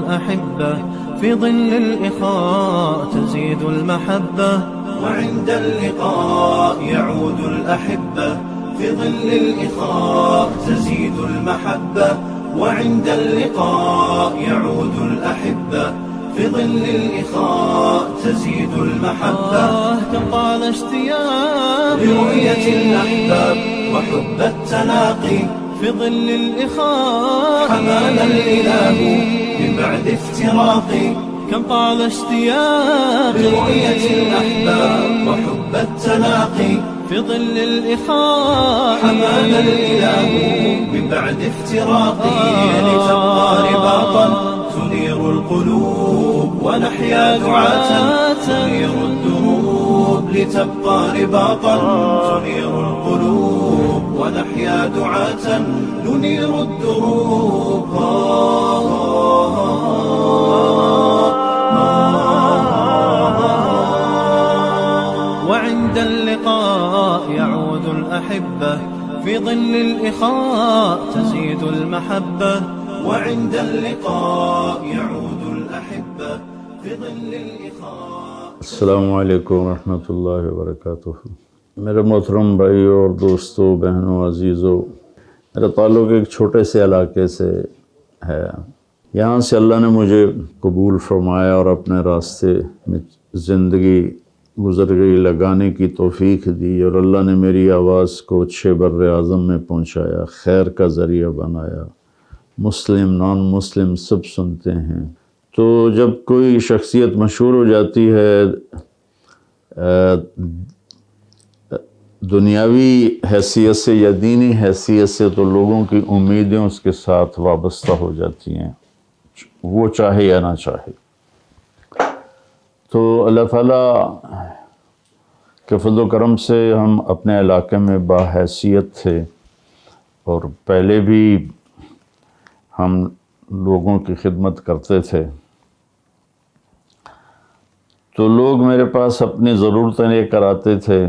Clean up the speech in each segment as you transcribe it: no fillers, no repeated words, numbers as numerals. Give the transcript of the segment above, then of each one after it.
الأحبة في ظل الإخاء تزيد المحبة وعند اللقاء يعود الأحبة في ظل الإخاء تزيد المحبة وعند اللقاء يعود الأحبة في ظل الإخاء تزيد المحبة كم طال اشتياقي لرؤية الأحباب وحب التلاقي في ظل الإخاء حمانا الإله من بعد افتراقي كم طال اشتياقي لرؤية الأحباب وحب التلاقي في ظل الإخاء حمانا الإله من بعد افتراقي لتبقى رباطا تنير القلوب ونحيا دعاة تنير الدروب لتبقى رباطا تنير القلوب ونحيا دعاة ننير الدروب وعند اللقاء يعود الأحبة في ظل الإخاء تزيد المحبة وعند اللقاء يعود الأحبة في ظل الإخاء. السلام علیکم ورحمۃ اللہ وبرکاتہ. میرے محترم بھائیوں اور دوستوں، بہنوں، عزیزوں، میرا تعلق ایک چھوٹے سے علاقے سے ہے. یہاں سے اللہ نے مجھے قبول فرمایا اور اپنے راستے میں زندگی گزر گئی لگانے کی توفیق دی، اور اللہ نے میری آواز کو اچھے بر اعظم میں پہنچایا، خیر کا ذریعہ بنایا. مسلم نان مسلم سب سنتے ہیں. تو جب کوئی شخصیت مشہور ہو جاتی ہے دنیاوی حیثیت سے یا دینی حیثیت سے، تو لوگوں کی امیدیں اس کے ساتھ وابستہ ہو جاتی ہیں، وہ چاہے یا نہ چاہے. تو اللہ تعالیٰ کے فضل و کرم سے ہم اپنے علاقے میں باحیثیت تھے، اور پہلے بھی ہم لوگوں کی خدمت کرتے تھے. تو لوگ میرے پاس اپنی ضرورتیں لے کر آتے تھے،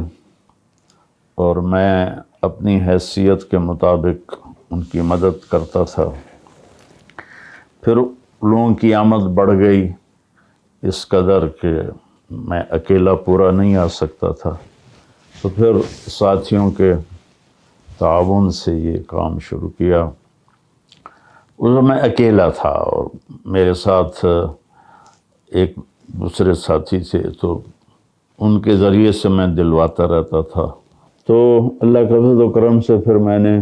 اور میں اپنی حیثیت کے مطابق ان کی مدد کرتا تھا. پھر لوگوں کی آمد بڑھ گئی اس قدر کہ میں اکیلا پورا نہیں آ سکتا تھا. تو پھر ساتھیوں کے تعاون سے یہ کام شروع کیا. اس میں اکیلا تھا اور میرے ساتھ ایک دوسرے ساتھی تھے، تو ان کے ذریعے سے میں دلواتا رہتا تھا. تو اللہ کا فضل و کرم سے پھر میں نے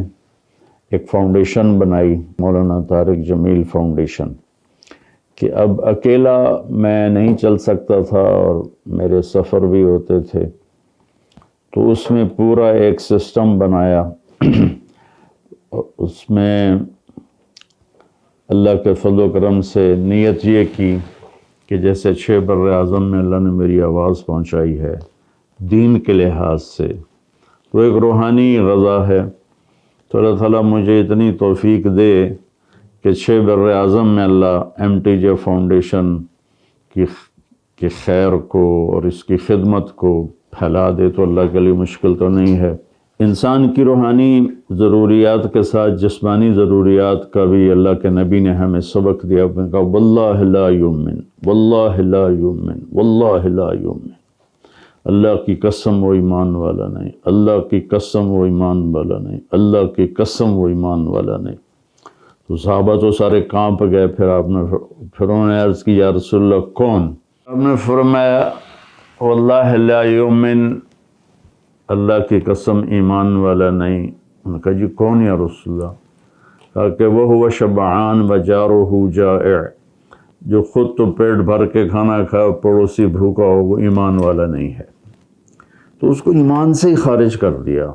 ایک فاؤنڈیشن بنائی، مولانا طارق جمیل فاؤنڈیشن، کہ اب اکیلا میں نہیں چل سکتا تھا اور میرے سفر بھی ہوتے تھے. تو اس میں پورا ایک سسٹم بنایا. اس میں اللہ کے فضل و کرم سے نیت یہ کی کہ جیسے چھ بر اعظم میں اللہ نے میری آواز پہنچائی ہے دین کے لحاظ سے، تو ایک روحانی غذا ہے. تو اللہ تعالیٰ مجھے اتنی توفیق دے کہ چھ بر اعظم میں اللہ MTJ فاؤنڈیشن کی خیر کو اور اس کی خدمت کو پھیلا دے، تو اللہ کے لیے مشکل تو نہیں ہے. انسان کی روحانی ضروریات کے ساتھ جسمانی ضروریات کا بھی اللہ کے نبی نے ہمیں سبق دیا. کہا واللہ لا یؤمن، واللہ لا یؤمن، واللہ لا یؤمن. اللہ کی قسم وہ ایمان والا نہیں، اللہ کی قسم وہ ایمان والا نہیں، اللہ کی قسم وہ ایمان والا نہیں. تو صحابہ تو سارے کانپ گئے. پھر انہوں نے عرض کی یا رسول اللہ کون؟ آپ نے فرمایا واللہ لا یؤمن، اللہ کی قسم ایمان والا نہیں. انہوں نے کہا جی کون یا رسول اللہ؟ کہا کہ وہ شبعان و جارہ جائع، جو خود تو پیٹ بھر کے کھانا کھائے پڑوسی بھوکا ہو، وہ ایمان والا نہیں ہے. تو اس کو ایمان سے ہی خارج کر دیا.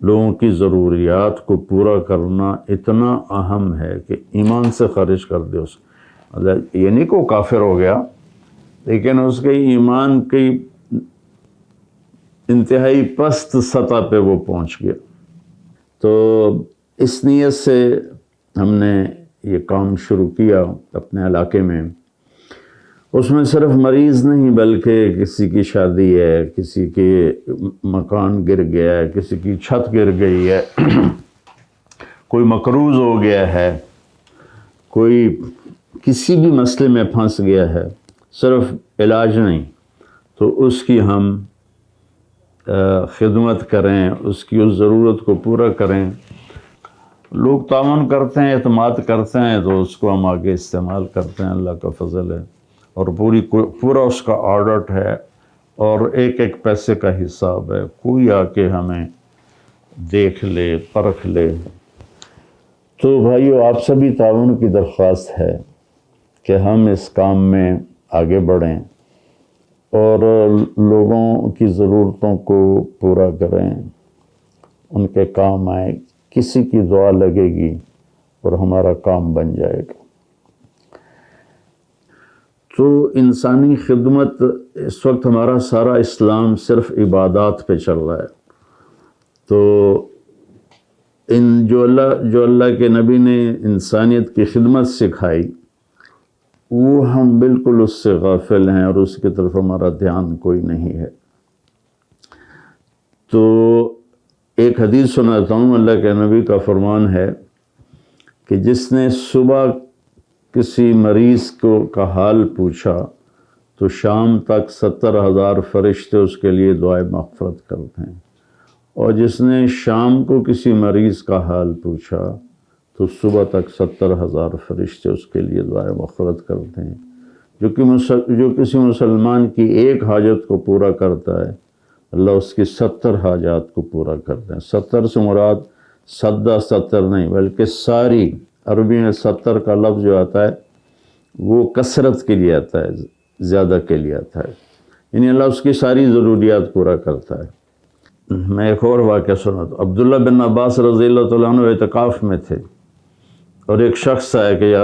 لوگوں کی ضروریات کو پورا کرنا اتنا اہم ہے کہ ایمان سے خارج کر دے. اس یہ نہیں کہ وہ کافر ہو گیا، لیکن اس کے ایمان کی انتہائی پست سطح پہ وہ پہنچ گیا. تو اس نیت سے ہم نے یہ کام شروع کیا اپنے علاقے میں. اس میں صرف مریض نہیں بلکہ کسی کی شادی ہے، کسی کے مکان گر گیا ہے، کسی کی چھت گر گئی ہے، کوئی مقروض ہو گیا ہے، کوئی کسی بھی مسئلے میں پھنس گیا ہے، صرف علاج نہیں، تو اس کی ہم خدمت کریں، اس کی اس ضرورت کو پورا کریں۔ لوگ تعاون کرتے ہیں، اعتماد کرتے ہیں، تو اس کو ہم آگے استعمال کرتے ہیں، اللہ کا فضل ہے، اور پورا اس کا آڈٹ ہے، اور ایک ایک پیسے کا حساب ہے، کوئی آ کے ہمیں دیکھ لے، پرکھ لے۔ تو بھائیو، آپ سبھی تعاون کی درخواست ہے کہ ہم اس کام میں آگے بڑھیں اور لوگوں کی ضرورتوں کو پورا کریں، ان کے کام آئیں، کسی کی دعا لگے گی اور ہمارا کام بن جائے گا۔ تو انسانی خدمت، اس وقت ہمارا سارا اسلام صرف عبادات پہ چل رہا ہے، تو جو اللہ کے نبی نے انسانیت کی خدمت سکھائی، وہ ہم بالکل اس سے غافل ہیں اور اس کی طرف ہمارا دھیان کوئی نہیں ہے۔ تو ایک حدیث سناتا ہوں، اللہ کے نبی کا فرمان ہے کہ جس نے صبح کسی مریض کا حال پوچھا تو شام تک 70,000 فرشتے اس کے لیے دعائے مغفرت کرتے ہیں، اور جس نے شام کو کسی مریض کا حال پوچھا تو صبح تک 70,000 فرشتے اس کے لیے دعائے مغفرت کرتے ہیں۔ جو کسی مسلمان کی ایک حاجت کو پورا کرتا ہے، اللہ اس کی 70 حاجات کو پورا کرتے ہیں۔ 70 سے مراد 70 نہیں، بلکہ ساری، عربی میں 70 کا لفظ جو آتا ہے وہ کثرت کے لیے آتا ہے، زیادہ کے لیے آتا ہے، یعنی اللہ اس کی ساری ضروریات پورا کرتا ہے۔ میں ایک اور واقعہ سناتا ہوں۔ عبداللہ بن عباس رضی اللہ تعالیٰ عنہ اعتکاف میں تھے، اور ایک شخص آیا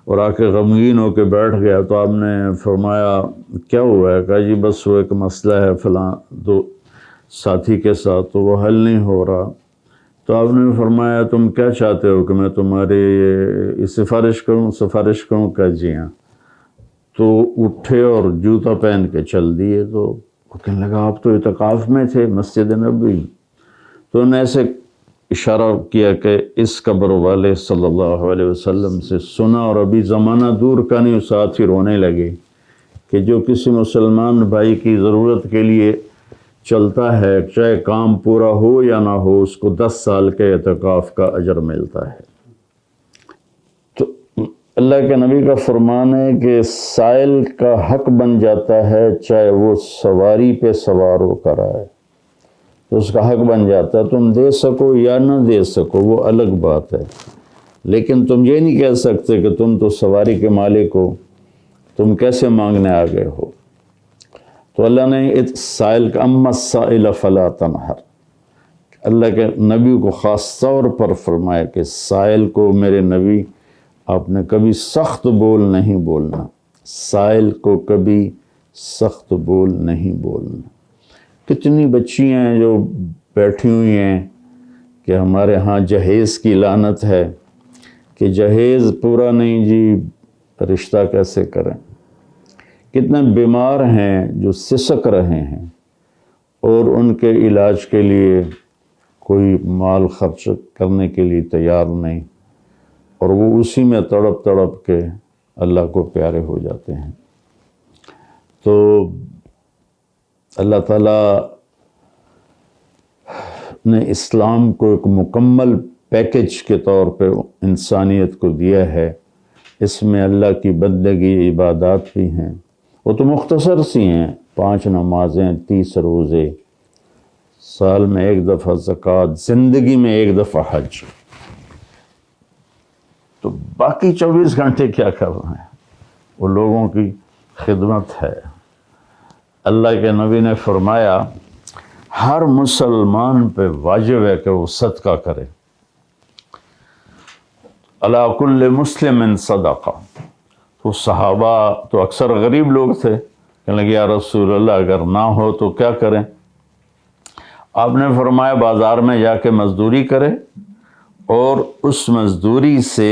اور آ کے غمگین ہو کے بیٹھ گیا، تو آپ نے فرمایا کیا ہوا ہے؟ کہا جی بس وہ ایک مسئلہ ہے فلاں دو ساتھی کے ساتھ، تو وہ حل نہیں ہو رہا۔ تو آپ نے فرمایا تم کیا چاہتے ہو کہ میں تمہاری سفارش کروں؟ کہ جی ہاں۔ تو اٹھے اور جوتا پہن کے چل دیے، تو وہ کہنے لگا آپ تو اعتکاف میں تھے مسجد نبوی۔ تو انہوں نے ایسے اشارہ کیا کہ اس قبر والے صلی اللہ علیہ وسلم سے سنا، اور ابھی زمانہ دور کا نہیں، ساتھ ہی رونے لگے کہ جو کسی مسلمان بھائی کی ضرورت کے لیے چلتا ہے، چاہے کام پورا ہو یا نہ ہو، اس کو 10 سال کے اعتکاف کا اجر ملتا ہے۔ تو اللہ کے نبی کا فرمان ہے کہ سائل کا حق بن جاتا ہے، چاہے وہ سواری پہ سوار ہو کر آئے، تو اس کا حق بن جاتا ہے۔ تم دے سکو یا نہ دے سکو وہ الگ بات ہے، لیکن تم یہ نہیں کہہ سکتے کہ تم تو سواری کے مالک ہو، تم کیسے مانگنے آ گئے ہو۔ تو اللہ نے سائل کا اما السائل فلا تنہر، اللہ کے نبی کو خاص طور پر فرمایا کہ سائل کو میرے نبی آپ نے کبھی سخت بول نہیں بولنا، سائل کو کبھی سخت بول نہیں بولنا۔ کتنی بچیاں ہیں جو بیٹھی ہوئی ہیں کہ ہمارے ہاں جہیز کی لعنت ہے کہ جہیز پورا نہیں جی، رشتہ کیسے کریں۔ کتنے بیمار ہیں جو سسک رہے ہیں اور ان کے علاج کے لیے کوئی مال خرچ کرنے کے لیے تیار نہیں، اور وہ اسی میں تڑپ تڑپ کے اللہ کو پیارے ہو جاتے ہیں۔ تو اللہ تعالیٰ نے اسلام کو ایک مکمل پیکج کے طور پہ انسانیت کو دیا ہے۔ اس میں اللہ کی بندگی، عبادات بھی ہیں، وہ تو مختصر سی ہیں، 5 نمازیں، 30 روزے، سال میں 1 دفعہ زکوٰۃ، زندگی میں 1 دفعہ حج۔ تو باقی 24 گھنٹے کیا کر رہے ہیں؟ وہ لوگوں کی خدمت ہے۔ اللہ کے نبی نے فرمایا ہر مسلمان پہ واجب ہے کہ وہ صدقہ کرے۔ علی کل مسلم صدقہ۔ تو صحابہ تو اکثر غریب لوگ تھے، کہنے لگے یا رسول اللہ اگر نہ ہو تو کیا کریں؟ آپ نے فرمایا بازار میں جا کے مزدوری کرے، اور اس مزدوری سے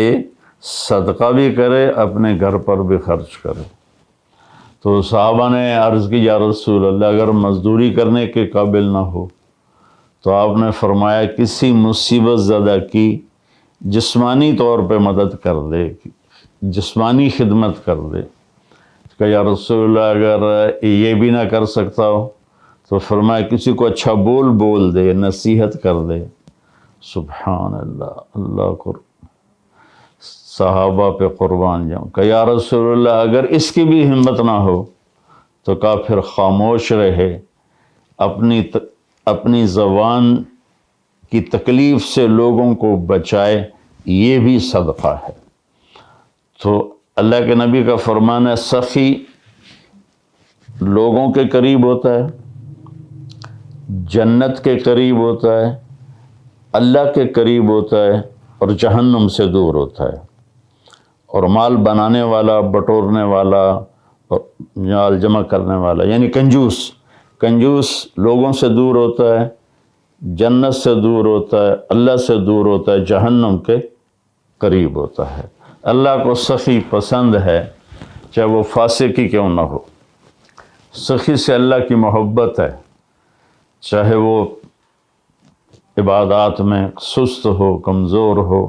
صدقہ بھی کرے، اپنے گھر پر بھی خرچ کرے۔ تو صحابہ نے عرض کی یا رسول اللہ اگر مزدوری کرنے کے قابل نہ ہو؟ تو آپ نے فرمایا کسی مصیبت زدہ کی جسمانی طور پہ مدد کر دے، جسمانی خدمت کر دے کہ یا رسول اللہ اگر یہ بھی نہ کر سکتا ہو تو فرمایا کسی کو اچھا بول دے، نصیحت کر دے۔ سبحان اللہ، اللہ کو صحابہ پہ قربان جاؤں کہ یا رسول اللہ اگر اس کی بھی ہمت نہ ہو تو کہا پھر خاموش رہے، اپنی زبان کی تکلیف سے لوگوں کو بچائے، یہ بھی صدقہ ہے۔ تو اللہ کے نبی کا فرمان ہے سخی لوگوں کے قریب ہوتا ہے، جنت کے قریب ہوتا ہے، اللہ کے قریب ہوتا ہے اور جہنم سے دور ہوتا ہے۔ اور مال بنانے والا، بٹورنے والا اور مال جمع کرنے والا یعنی کنجوس لوگوں سے دور ہوتا ہے، جنت سے دور ہوتا ہے، اللہ سے دور ہوتا ہے، جہنم کے قریب ہوتا ہے۔ اللہ کو سخی پسند ہے، چاہے وہ فاسق ہی کیوں نہ ہو۔ سخی سے اللہ کی محبت ہے، چاہے وہ عبادات میں سست ہو، کمزور ہو،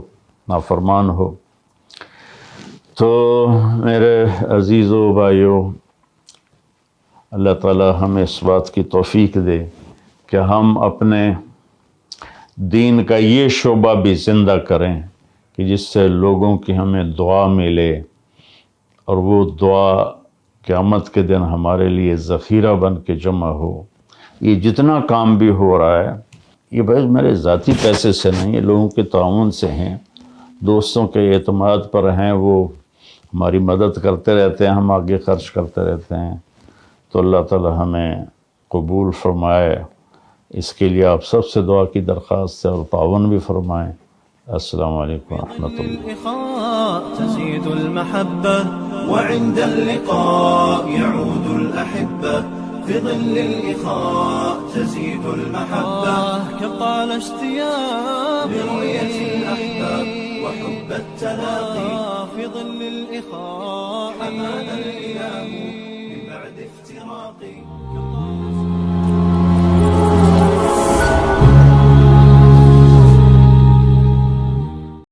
نافرمان ہو۔ تو میرے عزیزو بھائیو، اللہ تعالی ہمیں اس بات کی توفیق دے کہ ہم اپنے دین کا یہ شعبہ بھی زندہ کریں کہ جس سے لوگوں کی ہمیں دعا ملے، اور وہ دعا قیامت کے دن ہمارے لیے ذخیرہ بن کے جمع ہو۔ یہ جتنا کام بھی ہو رہا ہے یہ بھائی میرے ذاتی پیسے سے نہیں، یہ لوگوں کے تعاون سے ہیں، دوستوں کے اعتماد پر ہیں، وہ ہماری مدد کرتے رہتے ہیں، ہم آگے خرچ کرتے رہتے ہیں۔ تو اللہ تعالی ہمیں قبول فرمائے، اس کے لیے آپ سب سے دعا کی درخواست ہے اور تعاون بھی فرمائیں۔ السلام علیکم ورحمۃ اللہ۔ الإخاء تزيد المحبة وعند اللقاء يعود الأحبة في ظل الإخاء تزيد المحبة كم طال اشتياقي لرؤية الأحباب وحب التلاقي في ظل الإخاء حمانا الإله من بعد افتراقي